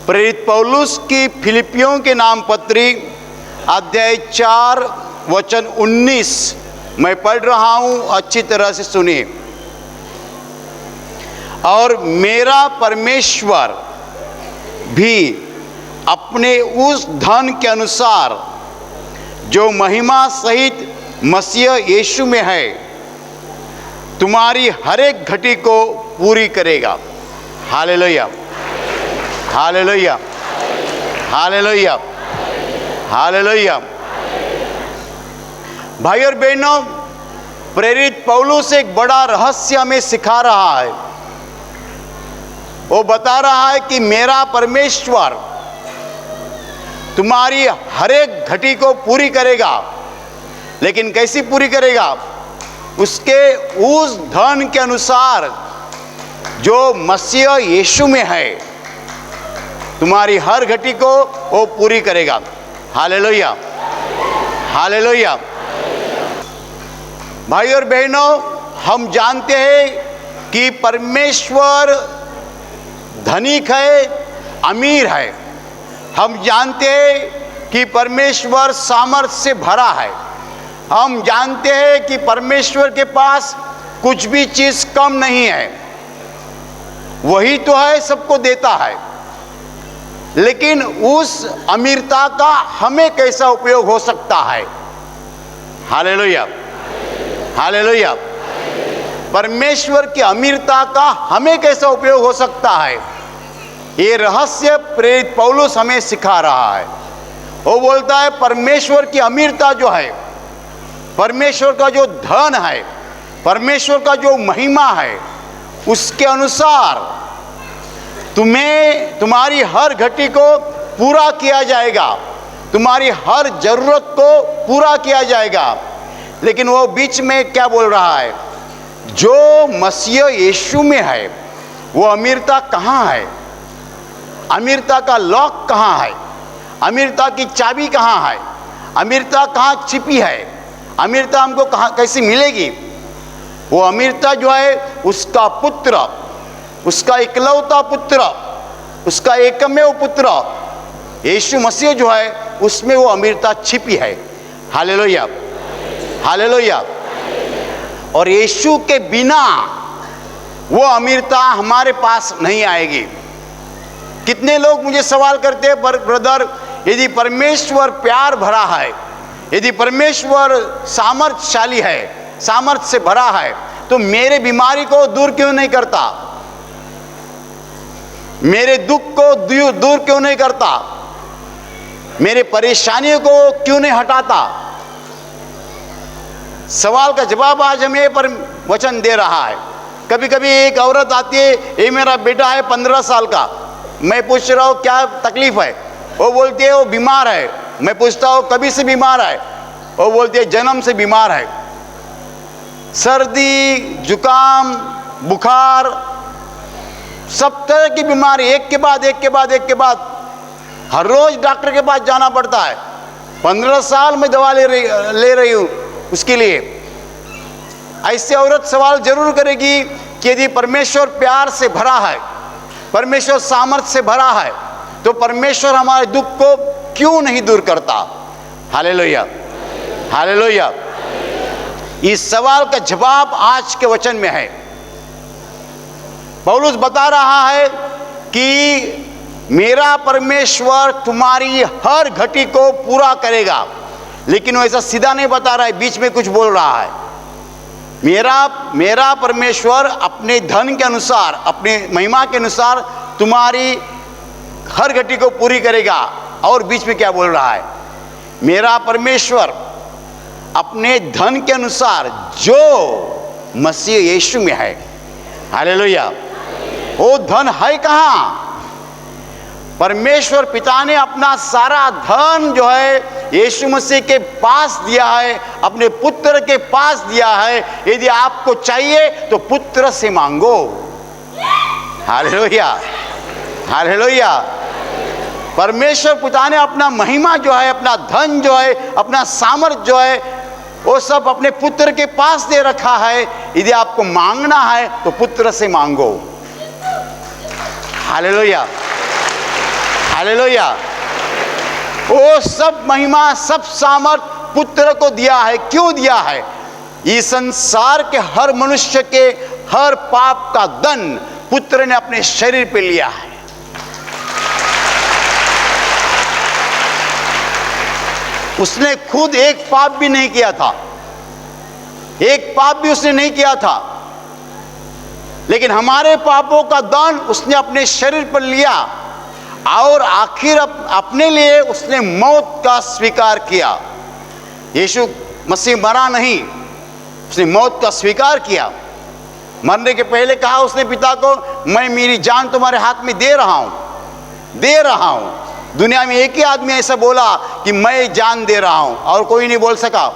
प्रेरित पौलुस की फिलिपियों के नाम पत्री अध्याय 4 वचन 19 मैं पढ़ रहा हूं, अच्छी तरह से सुनिए। और मेरा परमेश्वर भी अपने उस धन के अनुसार जो महिमा सहित मसीह यीशु में है तुम्हारी हर एक घटी को पूरी करेगा। Hallelujah, hallelujah, hallelujah, hallelujah. भाई और बहनों, प्रेरित पौलुस एक बड़ा रहस्य हमें सिखा रहा है। वो बता रहा है कि मेरा परमेश्वर तुम्हारी हर एक घटी को पूरी करेगा। लेकिन कैसी पूरी करेगा? उसके उस धन के अनुसार जो मसीह यीशु में है तुम्हारी हर घटी को वो पूरी करेगा। Hallelujah, hallelujah. भाई और बहनों, हम जानते हैं कि परमेश्वर धनिक है, अमीर है। हम जानते हैं कि परमेश्वर सामर्थ्य से भरा है। हम जानते हैं कि परमेश्वर के पास कुछ भी चीज कम नहीं है। वही तो है, सबको देता है। लेकिन उस अमीरता का हमें कैसा उपयोग हो सकता है? Hallelujah, hallelujah. परमेश्वर की अमीरता का हमें कैसा उपयोग हो सकता है? ये रहस्य प्रेरित पौलुस हमें सिखा रहा है। वो बोलता है परमेश्वर की अमीरता जो है, परमेश्वर का जो धन है, परमेश्वर का जो महिमा है, उसके अनुसार तुम्हें तुम्हारी हर घटी को पूरा किया जाएगा, तुम्हारी हर जरूरत को पूरा किया जाएगा। लेकिन वो बीच में क्या बोल रहा है? जो मसीह यीशु में है वो अमीरता कहाँ है? अमीरता का लॉक कहाँ है? अमीरता की चाबी कहाँ है? अमीरता कहाँ छिपी है? अमीरता हमको कहाँ कैसे मिलेगी? वो अमीरता जो है उसका पुत्र, उसका इकलौता पुत्र, उसका एकमेव पुत्र यीशु मसीह जो है उसमें वो अमीरता छिपी है। Hallelujah, hallelujah. और यीशु के बिना वो अमीरता हमारे पास नहीं आएगी। कितने लोग मुझे सवाल करते हैं, ब्रदर, यदि परमेश्वर प्यार भरा है, यदि परमेश्वर सामर्थ्यशाली है, सामर्थ्य से भरा है, तो मेरे बीमारी को दूर क्यों नहीं करता? मेरे दुख को दूर क्यों नहीं करता? मेरे परेशानियों को क्यों नहीं हटाता? सवाल का जवाब आज हमें पर वचन दे रहा है। कभी कभी एक औरत आती है, ये मेरा बेटा है 15 साल का, मैं पूछ रहा हूँ क्या तकलीफ है? वो बोलती है वो बीमार है। मैं पूछता हूँ कभी से बीमार है? वो बोलती है जन्म से बीमार है। सर्दी, जुकाम, बुखार, सब तरह की बीमारी एक के बाद एक के बाद एक के बाद, हर रोज डॉक्टर के पास जाना पड़ता है। 15 साल में दवा ले रही हूँ उसके लिए। ऐसे औरत सवाल जरूर करेगी कि यदि परमेश्वर प्यार से भरा है, परमेश्वर सामर्थ्य से भरा है, तो परमेश्वर हमारे दुख को क्यों नहीं दूर करता? Hallelujah, hallelujah. इस सवाल का जवाब आज के वचन में है। पौलुस बता रहा है कि मेरा परमेश्वर तुम्हारी हर घटी को पूरा करेगा। लेकिन वो ऐसा सीधा नहीं बता रहा है, बीच में कुछ बोल रहा है। मेरा परमेश्वर अपने धन के अनुसार, अपने महिमा के अनुसार तुम्हारी हर घटी को पूरी करेगा। और बीच में क्या बोल रहा है? मेरा परमेश्वर अपने धन के अनुसार जो मसीह यीशु में है। हालेलुया। वो धन है कहाँ? परमेश्वर पिता ने अपना सारा धन जो है यीशु मसीह के पास दिया है, अपने पुत्र के पास दिया है। यदि आपको चाहिए तो पुत्र से मांगो। Hallelujah, hallelujah. परमेश्वर पिता ने अपना महिमा जो है, अपना धन जो है, अपना सामर्थ्य जो है, वो सब अपने पुत्र के पास दे रखा है। यदि आपको मांगना है तो पुत्र से मांगो। Hallelujah, hallelujah. वो सब महिमा, सब सामर्थ पुत्र को दिया है। क्यों दिया है? इस संसार के हर मनुष्य के हर पाप का दंड पुत्र ने अपने शरीर पे लिया है। उसने खुद एक पाप भी नहीं किया था, एक पाप भी उसने नहीं किया था, लेकिन हमारे पापों का दंड उसने अपने शरीर पर लिया और आखिर अपने लिए उसने मौत का स्वीकार किया। यीशु मसीह मरा नहीं, उसने मौत का स्वीकार किया। मरने के पहले कहा उसने पिता को, मैं मेरी जान तुम्हारे हाथ में दे रहा हूं। दुनिया में एक ही आदमी ऐसा बोला कि मैं जान दे रहा हूं, और कोई नहीं बोल सका,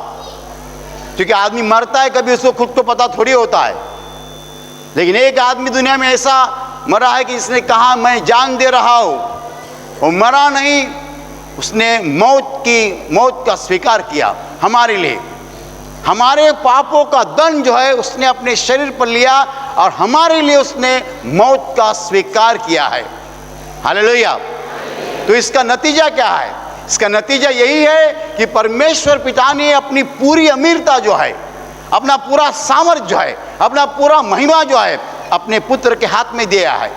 क्योंकि आदमी मरता है कभी उसको खुद को पता थोड़ी होता है। लेकिन एक आदमी दुनिया में ऐसा मरा है कि जिसने कहा मैं जान दे रहा हूं, वो मरा नहीं, उसने मौत का स्वीकार किया हमारे लिए। हमारे पापों का दंड जो है उसने अपने शरीर पर लिया और हमारे लिए उसने मौत का स्वीकार किया है। हालेलुया। तो इसका नतीजा क्या है? इसका नतीजा यही है कि परमेश्वर पिता ने अपनी पूरी अमीरता जो है, अपना पूरा सामर्थ जो है, अपना पूरा महिमा जो है अपने पुत्र के हाथ में दिया है।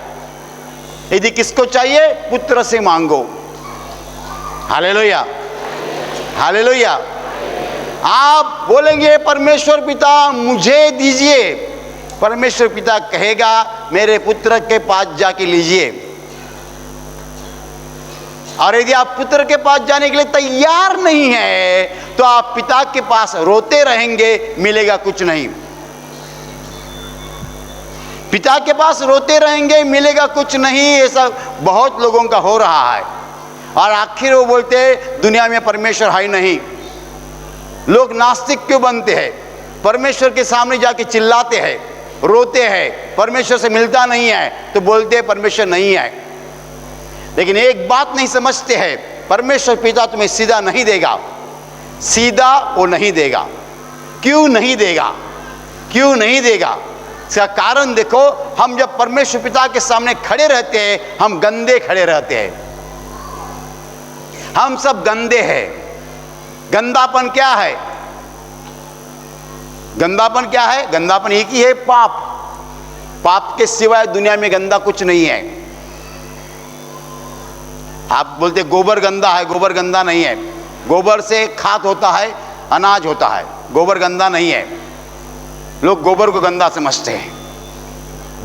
यदि किसको चाहिए, पुत्र से मांगो। Hallelujah, hallelujah. आप बोलेंगे परमेश्वर पिता मुझे दीजिए, परमेश्वर पिता कहेगा मेरे पुत्र के पास जाके लीजिए। और यदि आप पुत्र के पास जाने के लिए तैयार नहीं है तो आप पिता के पास रोते रहेंगे, मिलेगा कुछ नहीं। पिता के पास रोते रहेंगे, मिलेगा कुछ नहीं। ऐसा बहुत लोगों का हो रहा है। और आखिर वो बोलते हैं दुनिया में परमेश्वर है नहीं। लोग नास्तिक क्यों बनते हैं? परमेश्वर के सामने जाके चिल्लाते हैं, रोते हैं, परमेश्वर से मिलता नहीं है तो बोलते हैं परमेश्वर नहीं है। लेकिन एक बात नहीं समझते हैं, परमेश्वर पिता तुम्हें सीधा नहीं देगा, सीधा वो नहीं देगा। क्यों नहीं देगा? क्यों नहीं देगा? इसका कारण देखो, हम जब परमेश्वर पिता के सामने खड़े रहते हैं हम गंदे खड़े रहते हैं। हम सब गंदे हैं। गंदापन क्या है? गंदापन क्या है? गंदापन एक ही है, पाप। पाप के सिवाय दुनिया में गंदा कुछ नहीं है। आप बोलते गोबर गंदा है, गोबर गंदा नहीं है। गोबर से खाद होता है, अनाज होता है, गोबर गंदा नहीं है। लोग गोबर को गंदा समझते हैं।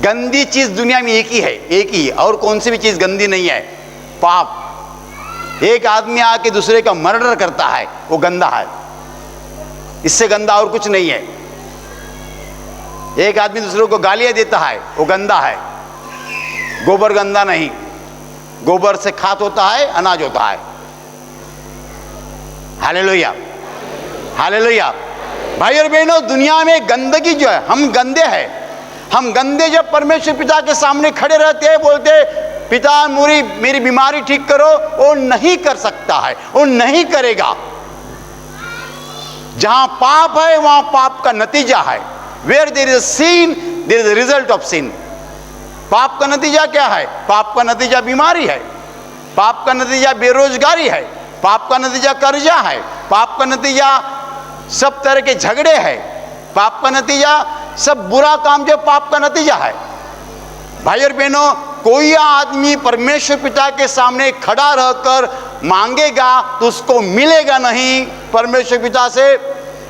गंदी चीज दुनिया में एक ही है, एक ही, और कौन सी भी चीज गंदी नहीं है, पाप। एक आदमी आके दूसरे का मर्डर करता है, वो गंदा है। इससे गंदा और कुछ नहीं है। एक आदमी दूसरे को गालियां देता है, वो गंदा है। गोबर गंदा नहीं। गोबर से खाद होता है, अनाज होता है। Hallelujah, hallelujah. भाई और बहनों, दुनिया में गंदगी जो है, हम गंदे हैं। हम गंदे जब परमेश्वर पिता के सामने खड़े रहते हैं, बोलते पिता मेरी बीमारी ठीक करो, वो नहीं कर सकता है, वो नहीं करेगा। जहां पाप है वहां पाप का नतीजा है। Where there is sin, there is result of sin। पाप का नतीजा क्या है? पाप का नतीजा बीमारी है, पाप का नतीजा बेरोजगारी है, पाप का नतीजा कर्जा है, पाप का नतीजा सब तरह के झगड़े हैं, पाप का नतीजा सब बुरा काम जो पाप का नतीजा है। भाई और बहनों, कोई आदमी परमेश्वर पिता के सामने खड़ा रहकर मांगेगा तो उसको मिलेगा नहीं। परमेश्वर पिता से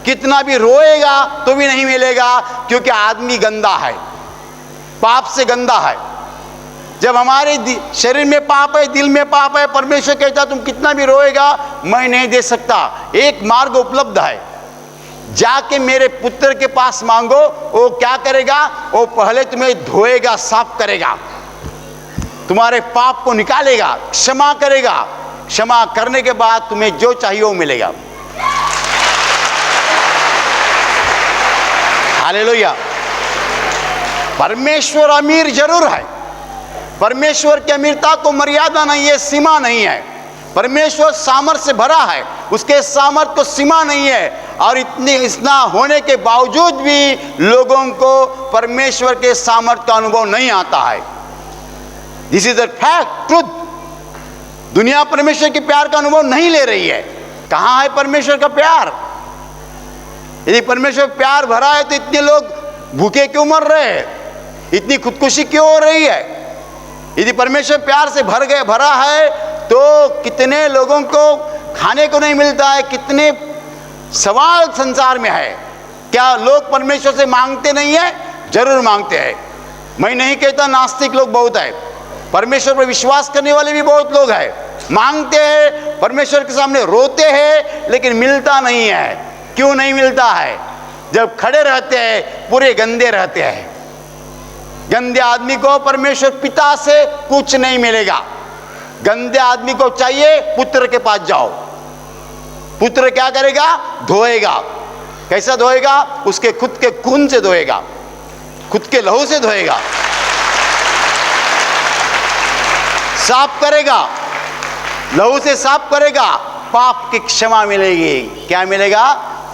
कितना भी रोएगा तो भी नहीं मिलेगा, क्योंकि आदमी गंदा है, पाप से गंदा है। जब हमारे शरीर में पाप है, दिल में पाप है, परमेश्वर कहता तुम कितना भी रोएगा मैं नहीं दे सकता। एक मार्ग उपलब्ध है, जाके मेरे पुत्र के पास मांगो। वो क्या करेगा? वो पहले तुम्हें धोएगा, साफ करेगा, तुम्हारे पाप को निकालेगा, क्षमा करेगा। क्षमा करने के बाद तुम्हें जो चाहिए वो मिलेगा। हालेलुया। परमेश्वर अमीर जरूर है। परमेश्वर की अमीरता को मर्यादा नहीं है, सीमा नहीं है। परमेश्वर सामर्थ से भरा है, उसके सामर्थ को सीमा नहीं है। और इतना होने के बावजूद भी लोगों को परमेश्वर के सामर्थ का अनुभव नहीं आता है। This is the fact, truth. दुनिया परमेश्वर के प्यार का अनुभव नहीं ले रही है। कहाँ है परमेश्वर का प्यार? यदि परमेश्वर प्यार भरा है तो इतने लोग भूखे क्यों मर रहे हैं? इतनी खुदकुशी क्यों हो रही है? यदि परमेश्वर प्यार से भरा है तो कितने लोगों को खाने को नहीं मिलता है, कितने सवाल संसार में है। क्या लोग परमेश्वर से मांगते नहीं है? जरूर मांगते हैं। मैं नहीं कहता नास्तिक लोग बहुत है, परमेश्वर पर विश्वास करने वाले भी बहुत लोग हैं, मांगते हैं, परमेश्वर के सामने रोते हैं, लेकिन मिलता नहीं है। क्यों नहीं मिलता है? जब खड़े रहते हैं पूरे गंदे रहते हैं। गंदे आदमी को परमेश्वर पिता से कुछ नहीं मिलेगा। गंदे आदमी को चाहिए पुत्र के पास जाओ। पुत्र क्या करेगा? धोएगा। कैसा धोएगा? उसके खुद के खून से धोएगा, खुद के लहू से धोएगा, साफ करेगा, लहू से साफ करेगा, पाप की क्षमा मिलेगी। क्या मिलेगा?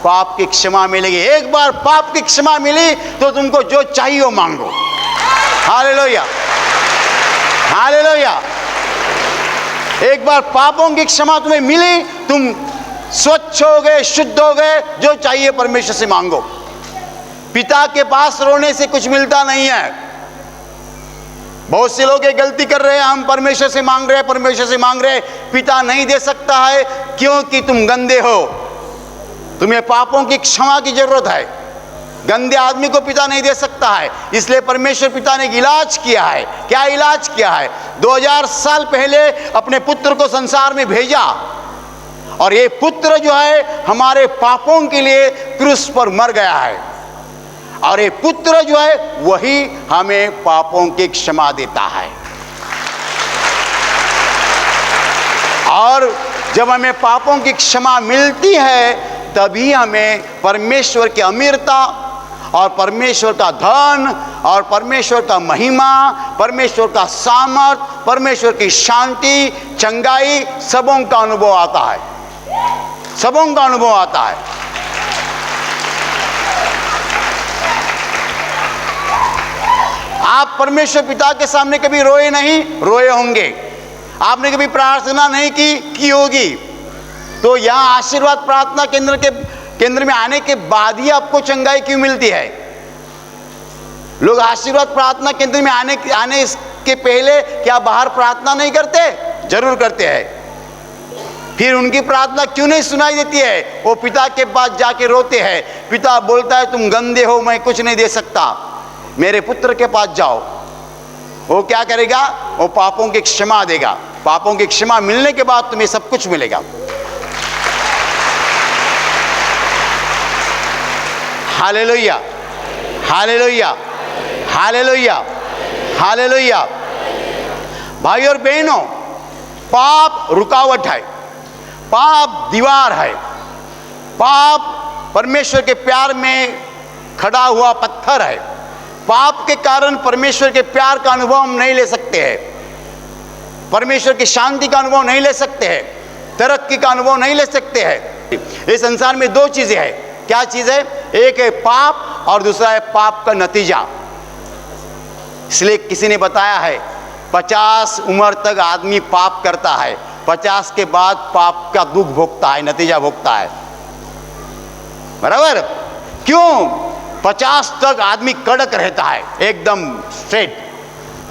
पाप की क्षमा मिलेगी। एक बार पाप की क्षमा मिली तो तुमको जो चाहिए वो मांगो। Hallelujah, hallelujah. एक बार पापों की क्षमा तुम्हें मिली, तुम स्वच्छ हो गए, शुद्ध हो गए, जो चाहिए परमेश्वर से मांगो। पिता के पास रोने से कुछ मिलता नहीं है। बहुत से लोग ये गलती कर रहे हैं, हम परमेश्वर से मांग रहे हैं, परमेश्वर से मांग रहे हैं, पिता नहीं दे सकता है क्योंकि तुम गंदे हो। तुम्हें पापों की क्षमा की जरूरत है। गंदे आदमी को पिता नहीं दे सकता है, इसलिए परमेश्वर पिता ने इलाज किया है। क्या इलाज किया है? 2000 साल पहले अपने पुत्र को संसार में भेजा, और ये पुत्र जो है हमारे पापों के लिए क्रूस पर मर गया है, और ये पुत्र जो है वही हमें पापों की क्षमा देता है। और जब हमें पापों की क्षमा मिलती है तभी हमें परमेश्वर की अमीरता और परमेश्वर का धन और परमेश्वर का महिमा, परमेश्वर का सामर्थ, परमेश्वर की शांति, चंगाई, सबों का अनुभव आता है। सबों का अनुभव आता है। आप परमेश्वर पिता के सामने कभी रोए नहीं? रोए होंगे। आपने कभी प्रार्थना नहीं की होगी। तो यहाँ आशीर्वाद प्रार्थना केंद्र में आने के बाद ही आपको चंगाई क्यों मिलती है? लोग आशीर्वाद प्रार्थना केंद्र में आने के पहले क्या बाहर प्रार्थना नहीं करते? जरूर करते हैं। फिर उनकी प्रार्थना क्यों नहीं सुनाई देती है? वो पिता के पास जाके रोते हैं। पिता बोलता है तुम गंदे हो, मैं कुछ नहीं दे सकता, मेरे पुत्र के पास जाओ। वो क्या करेगा? वो पापों की क्षमा देगा। पापों की क्षमा मिलने के बाद तुम्हें सब कुछ मिलेगा। Hallelujah, hallelujah, hallelujah, hallelujah. भाई और बहनों, पाप रुकावट है, पाप दीवार है, पाप परमेश्वर के प्यार में खड़ा हुआ पत्थर है। पाप के कारण परमेश्वर के प्यार का अनुभव हम नहीं ले सकते हैं, परमेश्वर की शांति का अनुभव नहीं ले सकते हैं, तरक्की का अनुभव नहीं ले सकते हैं। इस संसार में दो चीजें हैं। क्या चीज है? एक है पाप और दूसरा है पाप का नतीजा। इसलिए किसी ने बताया है 50 उम्र तक आदमी पाप करता है, 50 के बाद पाप का दुख भोगता है, नतीजा भोगता है। बराबर? क्यों? 50 तक आदमी कड़क रहता है, एकदम स्ट्रेट।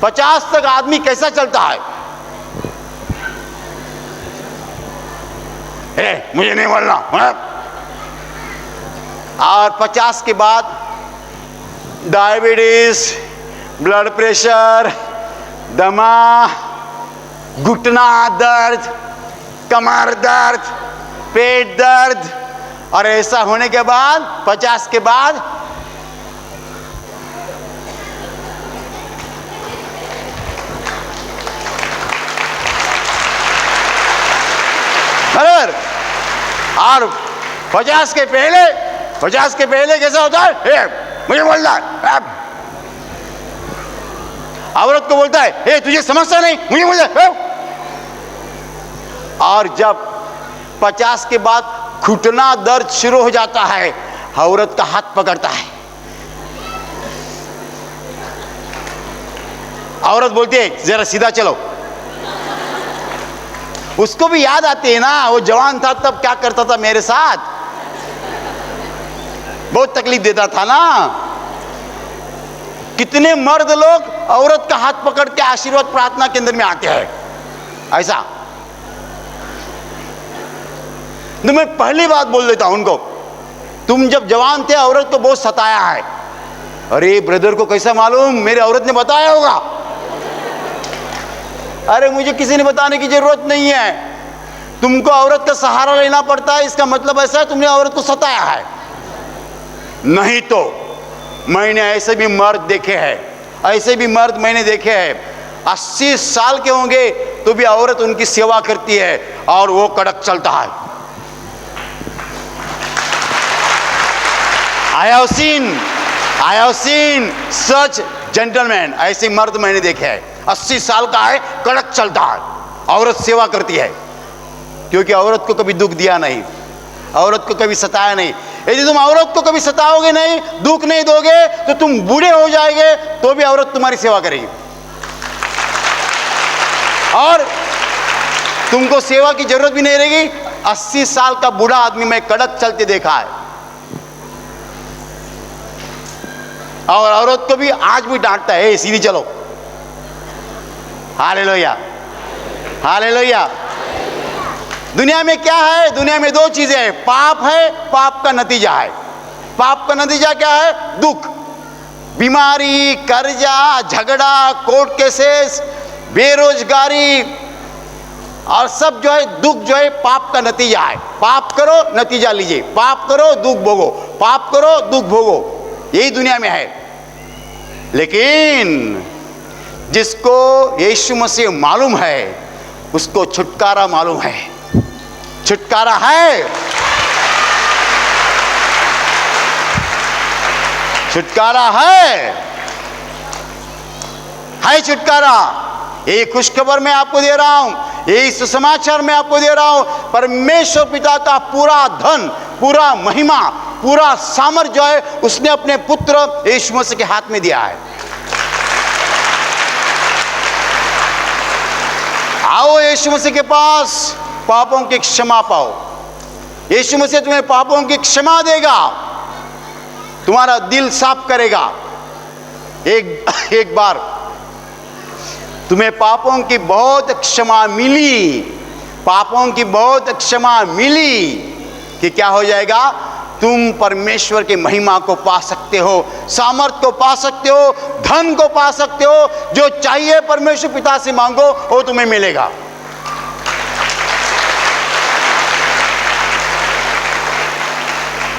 50 तक आदमी कैसा चलता है? मुझे नहीं बोलना। और 50 के बाद डायबिटीज, ब्लड प्रेशर, दमा, घुटना दर्द, कमर दर्द, पेट दर्द, और ऐसा होने के बाद 50 के बाद बराबर। और 50 के पहले कैसा होता है? मुझे बोलना है। औरत को बोलता है तुझे समझता नहीं, मुझे बोलता है। और जब 50 के बाद घुटना दर्द शुरू हो जाता है, औरत का हाथ पकड़ता है। औरत बोलती है जरा सीधा चलो। उसको भी याद आती है ना, वो जवान था तब क्या करता था मेरे साथ, बहुत तकलीफ देता था ना। कितने मर्द लोग औरत का हाथ पकड़ के आशीर्वाद प्रार्थना केंद्र में आते हैं ऐसा। तो मैं पहली बात बोल देता हूं उनको, तुम जब जवान थे औरत को बहुत सताया है। अरे ब्रदर को कैसा मालूम, मेरे औरत ने बताया होगा। अरे मुझे किसी ने बताने की जरूरत नहीं है, तुमको औरत का सहारा लेना पड़ता है, इसका मतलब ऐसा है तुमने औरत को सताया है। नहीं तो मैंने ऐसे भी मर्द देखे हैं, ऐसे भी मर्द मैंने देखे हैं 80 साल के होंगे तो भी औरत उनकी सेवा करती है और वो कड़क चलता है। I have seen such gentleman, ऐसे मर्द मैंने देखे हैं 80 साल का है, कड़क चलता है, औरत सेवा करती है, क्योंकि औरत को कभी दुख दिया नहीं, औरत को कभी सताया नहीं। यदि तुम औरत को कभी सताओगे नहीं, दुख नहीं दोगे, तो तुम बूढ़े हो जाएंगे तो भी औरत तुम्हारी सेवा करेगी। और तुमको सेवा की जरूरत भी नहीं रहेगी। 80 साल का बूढ़ा आदमी मैं कड़क चलते देखा है, और औरत को भी आज भी डांटता है, सीधी चलो। Hallelujah, hallelujah. दुनिया में क्या है? दुनिया में दो चीजें हैं, पाप है, पाप का नतीजा है। पाप का नतीजा क्या है? दुख, बीमारी, कर्जा, झगड़ा, कोर्ट केसेस, बेरोजगारी और सब जो है दुख जो है पाप का नतीजा है। पाप करो नतीजा लीजिए, पाप करो दुख भोगो, पाप करो दुख भोगो, यही दुनिया में है। लेकिन जिसको यीशु मसीह मालूम है उसको छुटकारा मालूम है, छुटकारा है, छुटकारा है छुटकारा। यही खुशखबर मैं आपको दे रहा हूं, यही सुसमाचार मैं आपको दे रहा हूं। परमेश्वर पिता का पूरा धन, पूरा महिमा, पूरा सामर्थ्य जो है उसने अपने पुत्र यीशु मसीह के हाथ में दिया है। आओ यीशु मसीह के पास, पापों की क्षमा पाओ। यीशु मसीह तुम्हें पापों की क्षमा देगा, तुम्हारा दिल साफ करेगा। एक बार तुम्हें पापों की बहुत क्षमा मिली, पापों की बहुत क्षमा मिली कि क्या हो जाएगा? तुम परमेश्वर की महिमा को पा सकते हो, सामर्थ को पा सकते हो, धन को पा सकते हो। जो चाहिए परमेश्वर पिता से मांगो, वो तुम्हें मिलेगा।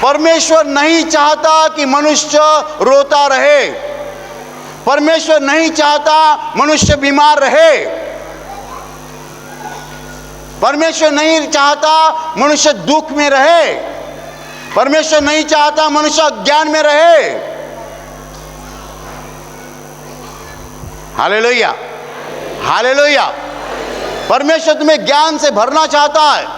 परमेश्वर नहीं चाहता कि मनुष्य रोता रहे, परमेश्वर नहीं चाहता मनुष्य बीमार रहे, परमेश्वर नहीं चाहता मनुष्य दुख में रहे, परमेश्वर नहीं चाहता मनुष्य अज्ञान में रहे। Hallelujah, hallelujah. परमेश्वर तुम्हें ज्ञान से भरना चाहता है।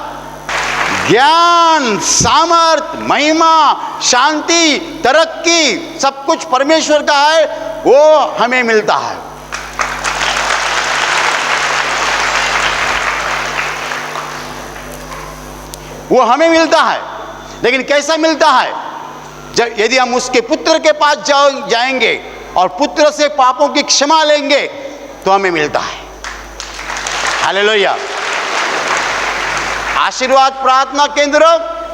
ज्ञान, सामर्थ, महिमा, शांति, तरक्की सब कुछ परमेश्वर का है, वो हमें मिलता है। वो हमें मिलता है, लेकिन कैसा मिलता है? जब यदि हम उसके पुत्र के पास जाएंगे और पुत्र से पापों की क्षमा लेंगे तो हमें मिलता है। हालेलुया। आशीर्वाद प्रार्थना केंद्र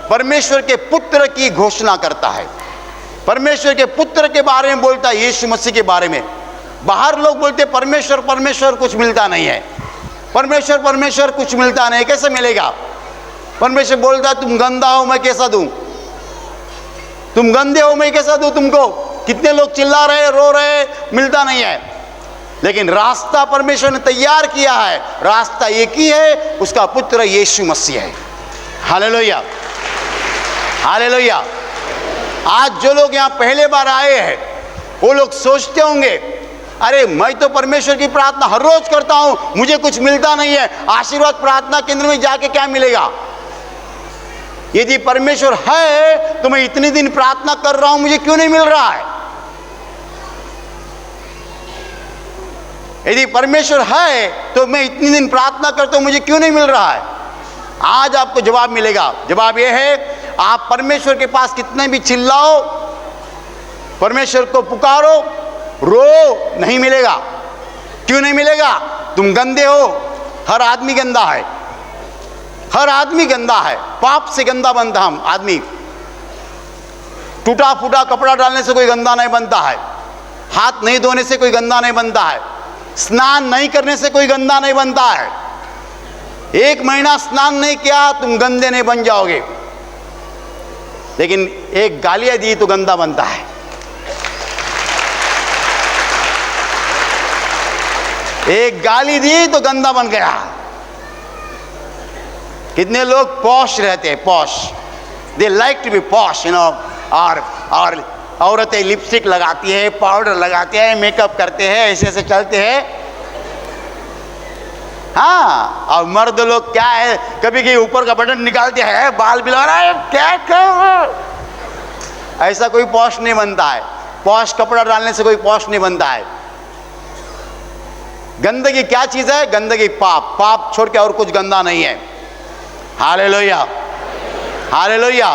परमेश्वर के पुत्र की घोषणा करता है, परमेश्वर के पुत्र के बारे में बोलता है, यीशु मसीह के बारे में। बाहर लोग बोलते परमेश्वर परमेश्वर, कुछ मिलता नहीं है, परमेश्वर परमेश्वर कुछ मिलता नहीं। कैसे मिलेगा? परमेश्वर बोलता है तुम गंदा हो मैं कैसा दूं, तुम गंदे हो मैं कैसा दूं तुमको। कितने लोग चिल्ला रहे, रो रहे, मिलता नहीं है। लेकिन रास्ता परमेश्वर ने तैयार किया है, रास्ता एक ही है, उसका पुत्र यीशु मसीह है। Hallelujah, hallelujah. आज जो लोग यहाँ पहले बार आए हैं वो लोग सोचते होंगे, अरे मैं तो परमेश्वर की प्रार्थना हर रोज करता हूं, मुझे कुछ मिलता नहीं है, आशीर्वाद प्रार्थना केंद्र में जाके क्या मिलेगा? यदि परमेश्वर है तो मैं इतने दिन प्रार्थना कर रहा हूं, मुझे क्यों नहीं मिल रहा है? यदि परमेश्वर है तो मैं इतनी दिन प्रार्थना करता हूं, मुझे क्यों नहीं मिल रहा है? आज आपको जवाब मिलेगा। जवाब यह है, आप परमेश्वर के पास कितने भी चिल्लाओ, परमेश्वर को पुकारो, रो, नहीं मिलेगा। क्यों नहीं मिलेगा? तुम गंदे हो। हर आदमी गंदा है, हर आदमी गंदा है। पाप से गंदा बनता हम आदमी। टूटा फूटा कपड़ा डालने से कोई गंदा नहीं बनता है, हाथ नहीं धोने से कोई गंदा नहीं बनता है, स्नान नहीं करने से कोई गंदा नहीं बनता है। 1 महीना स्नान नहीं किया तुम गंदे नहीं बन जाओगे, लेकिन एक गालियां दी तो गंदा बनता है। एक गाली दी तो गंदा बन गया। कितने लोग पॉश रहते हैं, posh, they like to be posh, you know. और औरतें लिपस्टिक लगाती है, पाउडर लगाते हैं, मेकअप करते हैं, ऐसे ऐसे चलते हैं। हाँ, और मर्द लोग क्या है, कभी कभी ऊपर का बटन निकालते हैं, बाल बिला रहा है, क्या क्या। ऐसा कोई पॉश नहीं बनता है। पॉश कपड़ा डालने से कोई पॉश नहीं बनता है। गंदगी क्या चीज है? गंदगी पाप। पाप छोड़ के और कुछ गंदा नहीं है। Hallelujah, hallelujah.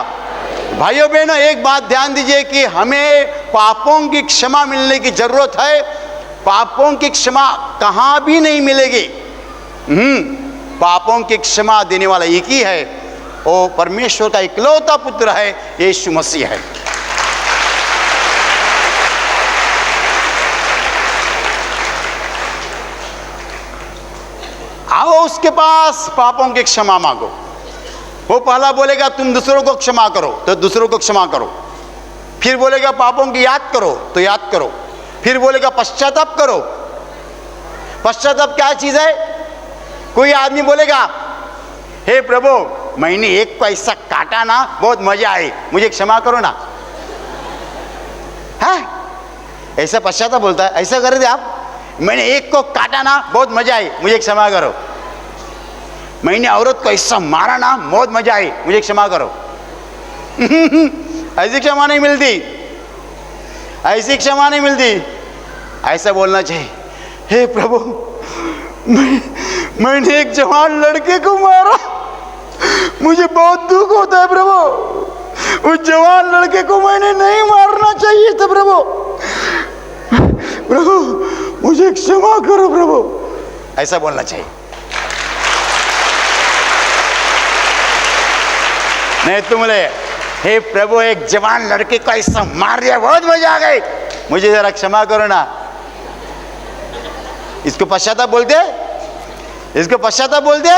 भाइयों बहनों, एक बात ध्यान दीजिए कि हमें पापों की क्षमा मिलने की जरूरत है। पापों की क्षमा कहां भी नहीं मिलेगी। पापों की क्षमा देने वाला एक ही है, वो परमेश्वर का इकलौता पुत्र है, यीशु मसीह है। आओ उसके पास, पापों की क्षमा मांगो। वो पहला बोलेगा तुम दूसरों को क्षमा करो, तो दूसरों को क्षमा करो। फिर बोलेगा पापों की याद करो, तो याद करो। फिर बोलेगा पश्चाताप करो। पश्चाताप क्या चीज है? कोई आदमी बोलेगा, हे प्रभु, मैंने एक को ऐसा काटा ना, बहुत मजा आई, मुझे क्षमा करो ना। है ऐसा पश्चाताप बोलता है? ऐसा कर दे आप, मैंने एक को काटा ना, बहुत मजा आई, मुझे क्षमा करो। मैंने औरत को ऐसा मारा ना, बहुत मजा आई, मुझे क्षमा करो। ऐसी क्षमा नहीं मिलती, ऐसी क्षमा नहीं मिलती। ऐसा बोलना चाहिए, हे प्रभु, मैंने एक जवान लड़के को मारा, मुझे बहुत दुख होता है प्रभु। उस जवान लड़के को मैंने नहीं मारना चाहिए था प्रभु। प्रभु मुझे क्षमा करो प्रभु। ऐसा बोलना चाहिए। नहीं तुम बोले, हे प्रभु, एक जवान लड़के को ऐसा मार दिया, बहुत मजा आ गई, मुझे जरा क्षमा करो ना। इसको पश्चाताप बोलते? इसको पश्चाताप बोलते?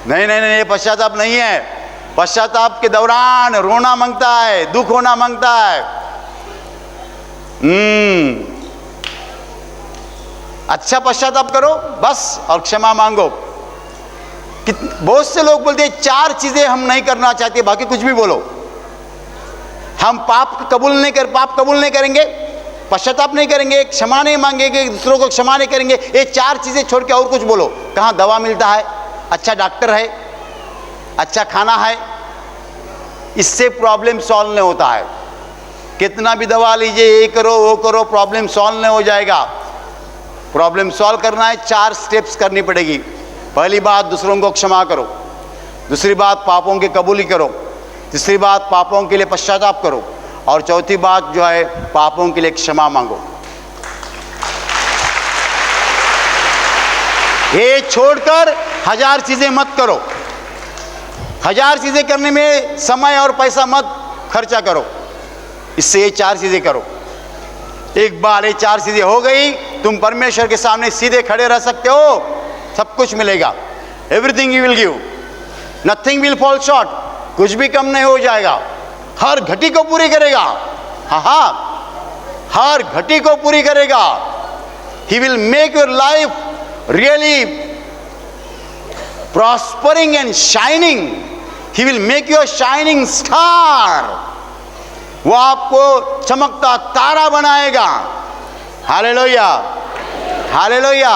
नहीं नहीं नहीं, ये पश्चाताप नहीं है। पश्चाताप के दौरान रोना मांगता है, दुख होना मांगता है। अच्छा पश्चाताप करो बस, और क्षमा मांगो। बहुत से लोग बोलते हैं 4 चीजें हम नहीं करना चाहते, बाकी कुछ भी बोलो। हम पाप कबूल नहीं करेंगे, पश्चाताप नहीं करेंगे, क्षमा नहीं मांगेंगे, दूसरों को क्षमा नहीं करेंगे। ये 4 चीजें छोड़ के और कुछ बोलो। कहाँ दवा मिलता है, अच्छा डॉक्टर है, अच्छा खाना है, इससे प्रॉब्लम सॉल्व नहीं होता है। कितना भी दवा लीजिए, ये करो वो करो, प्रॉब्लम सॉल्व नहीं हो जाएगा। प्रॉब्लम सॉल्व करना है, 4 स्टेप्स करनी पड़ेगी। पहली बात, दूसरों को क्षमा करो। दूसरी बात, पापों की कबूली करो। तीसरी बात, पापों के लिए पश्चाताप करो। और चौथी बात जो है, पापों के लिए क्षमा मांगो। ये छोड़कर 1000 चीजें मत करो। 1000 चीजें करने में समय और पैसा मत खर्चा करो। इससे ये 4 चीजें करो। एक बार ये 4 चीजें हो गई, तुम परमेश्वर के सामने सीधे खड़े रह सकते हो। सब कुछ मिलेगा। Everything you will give, nothing will fall short. कुछ भी कम नहीं हो जाएगा। हर घटी को पूरी करेगा। हाँ, हर घटी को पूरी करेगा। He will make your life really prospering and shining. He will make your shining star. वो आपको चमकता तारा बनाएगा। Hallelujah, hallelujah.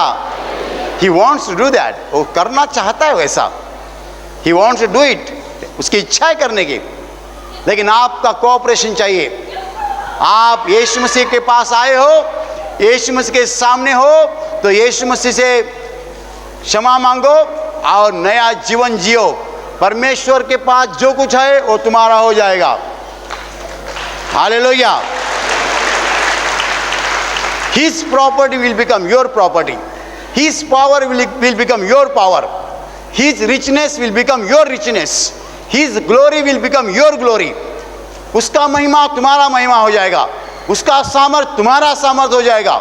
He wants to do that. वो करना चाहता है वैसा। He wants to do it. उसकी इच्छा है करने की, लेकिन आपका कोऑपरेशन चाहिए। आप यीशु मसीह के पास आए हो, यीशु मसीह के सामने हो तो यीशु मसीह से क्षमा मांगो और नया जीवन जियो। परमेश्वर के पास जो कुछ है वो तुम्हारा हो जाएगा। Hallelujah. His property will become your property. His power will become your power. His richness will become your richness. His glory will become your glory. उसका महिमा तुम्हारा महिमा हो जाएगा, उसका सामर्थ तुम्हारा सामर्थ हो जाएगा।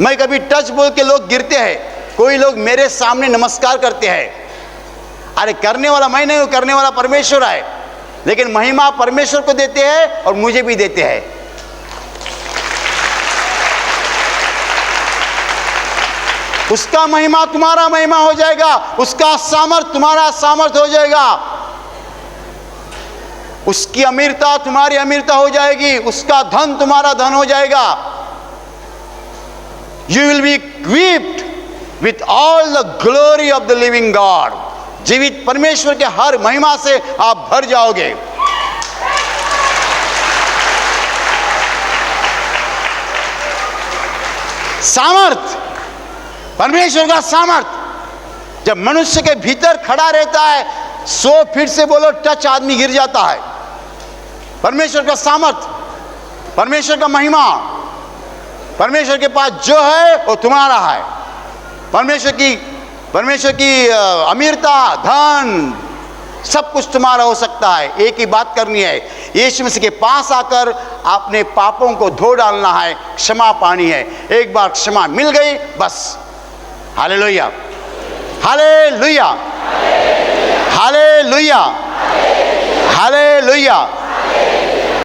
मैं कभी टच बोल के लोग गिरते हैं, कोई लोग मेरे सामने नमस्कार करते हैं। अरे करने वाला मैं नहीं हूं, करने वाला परमेश्वर है, लेकिन महिमा परमेश्वर को देते हैं और मुझे भी देते हैं। उसका महिमा तुम्हारा महिमा हो जाएगा, उसका सामर्थ तुम्हारा सामर्थ हो जाएगा, उसकी अमीरता तुम्हारी अमीरता हो जाएगी, उसका धन तुम्हारा धन हो जाएगा। You will be equipped with all the glory of the living God. जीवित परमेश्वर के हर महिमा से आप भर जाओगे। सामर्थ, परमेश्वर का सामर्थ जब मनुष्य के भीतर खड़ा रहता है, 100 फीट से बोलो टच आदमी गिर जाता है। परमेश्वर का सामर्थ, परमेश्वर का महिमा, परमेश्वर के पास जो है वो तुम्हारा है। परमेश्वर की अमीरता, धन, सब कुछ तुम्हारा हो सकता है। एक ही बात करनी है, यीशु मसीह के पास आकर अपने पापों को धो डालना है, क्षमा पानी है। एक बार क्षमा मिल गई बस। Hallelujah, hallelujah, hallelujah, hallelujah.